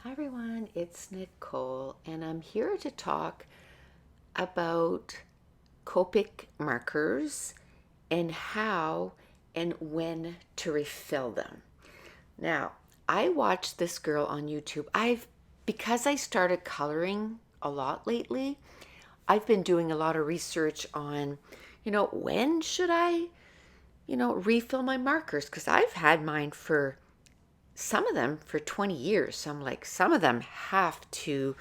Hi everyone, it's Nicole, and I'm here to talk about Copic markers and how and when to refill them. Now, I watched this girl on YouTube. Because I started coloring a lot lately, I've been doing a lot of research on, when should I, refill my markers? Because I've had mine for some of them for 20 years. So I'm like, some of them have to,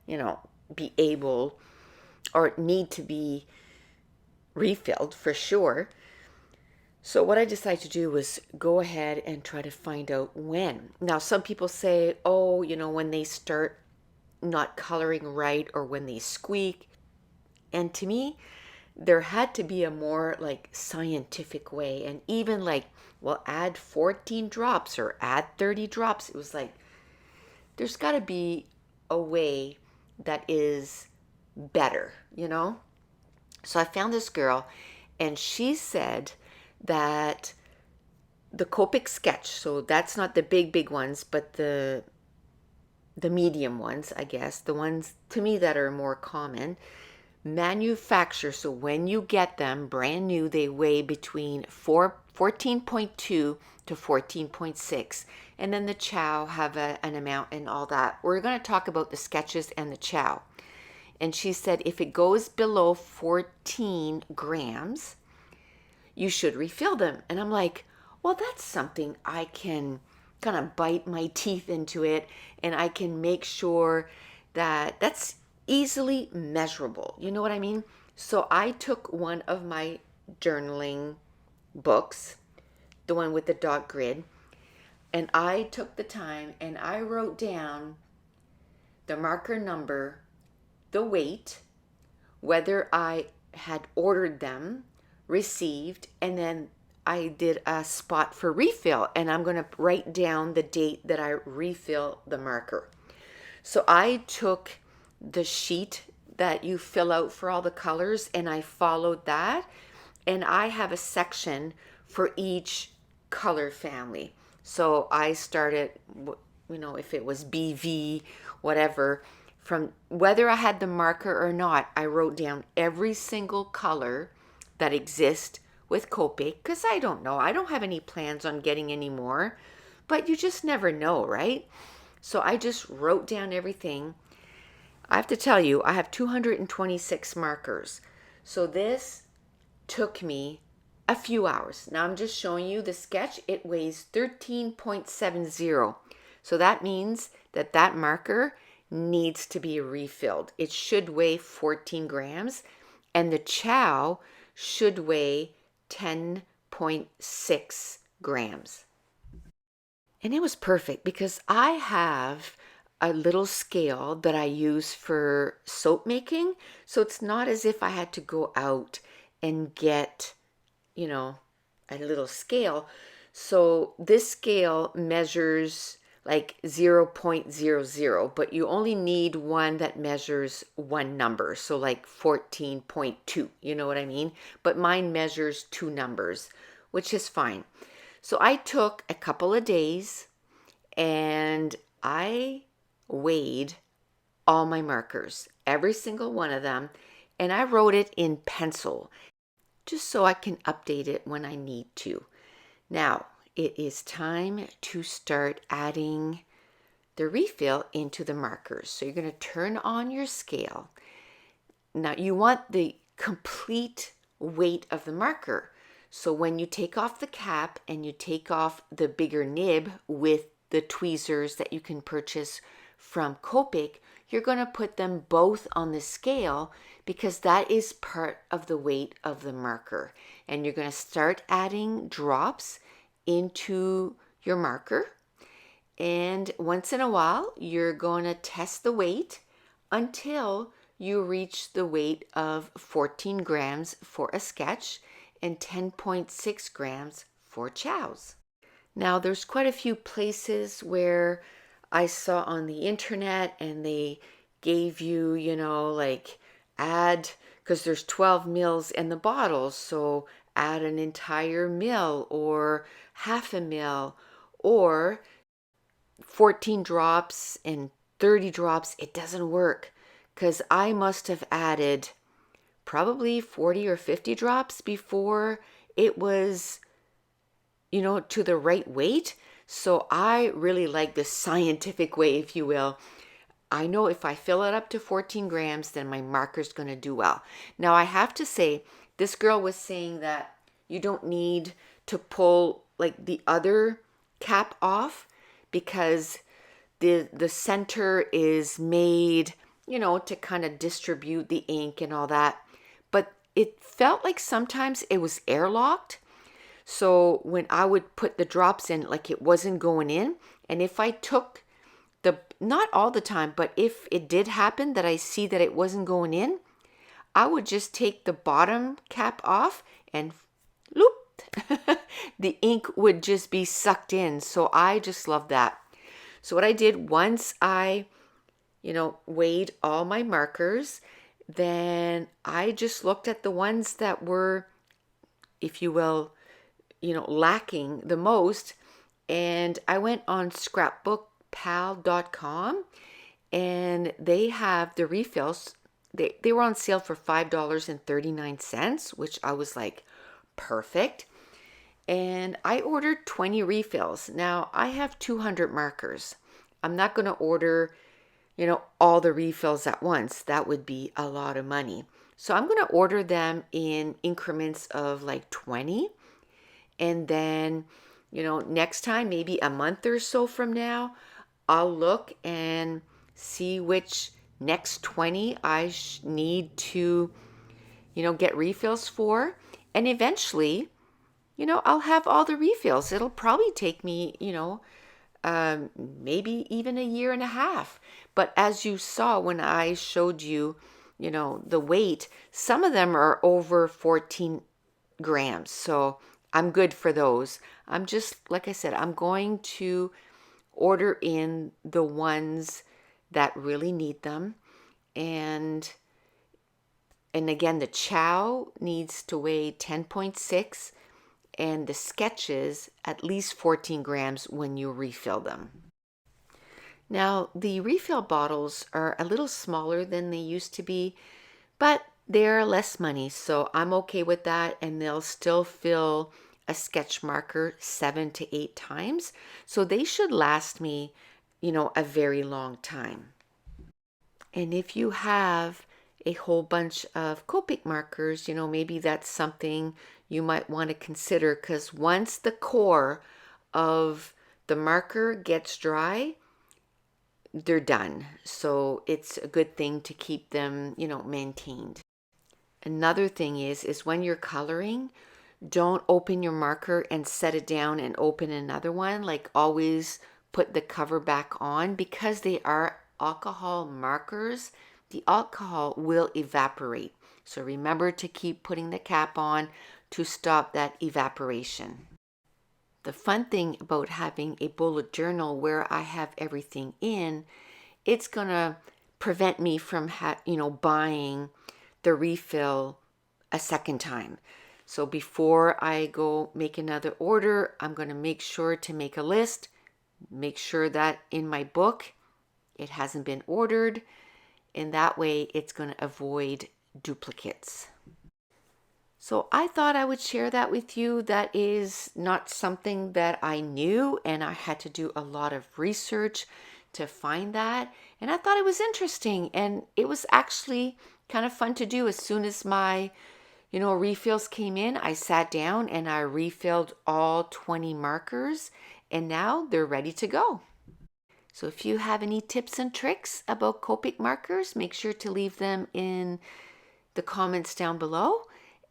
you know, be able or need to be refilled for sure. So what I decided to do was go ahead and try to find out when. Now, some people say, oh, when they start not coloring right or when they squeak. And to me, there had to be a more like scientific way. And even like, well, add 14 drops or add 30 drops. It was like, there's got to be a way that is better. So I found this girl, and she said that the Copic sketch, so that's not the big ones, but the medium ones, I guess, the ones to me that are more common, manufacture. So when you get them brand new, they weigh between 14.2 to 14.6. And then the chow have an amount and all that. We're going to talk about the sketches and the chow. And she said if it goes below 14 grams, you should refill them. And I'm like, well, that's something I can kind of bite my teeth into it, and I can make sure that that's easily measurable. You know what I mean? So I took one of my journaling books, the one with the dot grid, and I took the time and I wrote down the marker number, the weight, whether I had ordered them, received, and then I did a spot for refill, and I'm going to write down the date that I refill the marker. So I took the sheet that you fill out for all the colors and I followed that, and I have a section for each color family. So I started, if it was BV, whatever, from whether I had the marker or not, I wrote down every single color that exists with Copic, because I don't know. I don't have any plans on getting any more, but you just never know, right? So I just wrote down everything. I have to tell you, I have 226 markers. So this took me a few hours. Now I'm just showing you the sketch. It weighs 13.70. So that means that that marker needs to be refilled. It should weigh 14 grams, and the chow should weigh 10.6 grams. And it was perfect because I have a little scale that I use for soap making. So it's not as if I had to go out and get, a little scale. So this scale measures like 0.00, but you only need one that measures one number. So like 14.2, you know what I mean? But mine measures two numbers, which is fine. So I took a couple of days and I weighed all my markers, every single one of them, and I wrote it in pencil just so I can update it when I need to. Now, it is time to start adding the refill into the markers. So you're going to turn on your scale. Now, you want the complete weight of the marker. So when you take off the cap and you take off the bigger nib with the tweezers that you can purchase from Copic, you're going to put them both on the scale because that is part of the weight of the marker. And you're going to start adding drops into your marker. And once in a while, you're going to test the weight until you reach the weight of 14 grams for a sketch and 10.6 grams for chows. Now, there's quite a few places where I saw on the internet and they gave you, like add, because there's 12 mils in the bottle, so add an entire mil or half a mil, or 14 drops and 30 drops, it doesn't work, because I must have added probably 40 or 50 drops before it was, to the right weight. So I really like the scientific way, if you will. I know if I fill it up to 14 grams, then my marker's going to do well. Now, I have to say, this girl was saying that you don't need to pull like the other cap off, because the center is made, to kind of distribute the ink and all that. But it felt like sometimes it was airlocked. So when I would put the drops in, like it wasn't going in. And if I took not all the time, but if it did happen that I see that it wasn't going in, I would just take the bottom cap off and loop, the ink would just be sucked in. So I just love that. So what I did, once I, weighed all my markers, then I just looked at the ones that were, if you will, lacking the most. And I went on scrapbookpal.com, and they have the refills. They were on sale for $5.39, which I was like, perfect. And I ordered 20 refills. Now I have 200 markers. I'm not going to order, all the refills at once. That would be a lot of money. So I'm going to order them in increments of like 20. And then, next time, maybe a month or so from now, I'll look and see which next 20 I need to, get refills for. And eventually, I'll have all the refills. It'll probably take me, maybe even a year and a half. But as you saw when I showed you, the weight, some of them are over 14 grams. So I'm good for those. I'm just, like I said, I'm going to order in the ones that really need them. And again, the chow needs to weigh 10.6, and the sketches at least 14 grams when you refill them. Now, the refill bottles are a little smaller than they used to be, but they're less money, so I'm okay with that, and they'll still fill a sketch marker 7 to 8 times, so they should last me, a very long time. And if you have a whole bunch of Copic markers, maybe that's something you might want to consider, because once the core of the marker gets dry, they're done. So it's a good thing to keep them, maintained. Another thing is when you're coloring, don't open your marker and set it down and open another one. Like, always put the cover back on, because they are alcohol markers. The alcohol will evaporate. So remember to keep putting the cap on to stop that evaporation. The fun thing about having a bullet journal where I have everything in, it's gonna prevent me from buying the refill a second time. So before I go make another order, I'm gonna make sure to make a list, make sure that in my book it hasn't been ordered, and that way it's going to avoid duplicates. So I thought I would share that with you. That is not something that I knew, and I had to do a lot of research to find that. And I thought it was interesting, and it was actually kind of fun to do. As soon as my, refills came in, I sat down and I refilled all 20 markers, and now they're ready to go. So if you have any tips and tricks about Copic markers, make sure to leave them in the comments down below.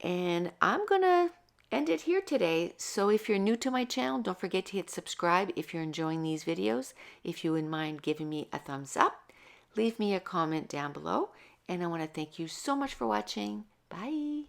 And I'm going to end it here today. So if you're new to my channel, don't forget to hit subscribe if you're enjoying these videos. If you wouldn't mind giving me a thumbs up, leave me a comment down below. And I want to thank you so much for watching. Bye.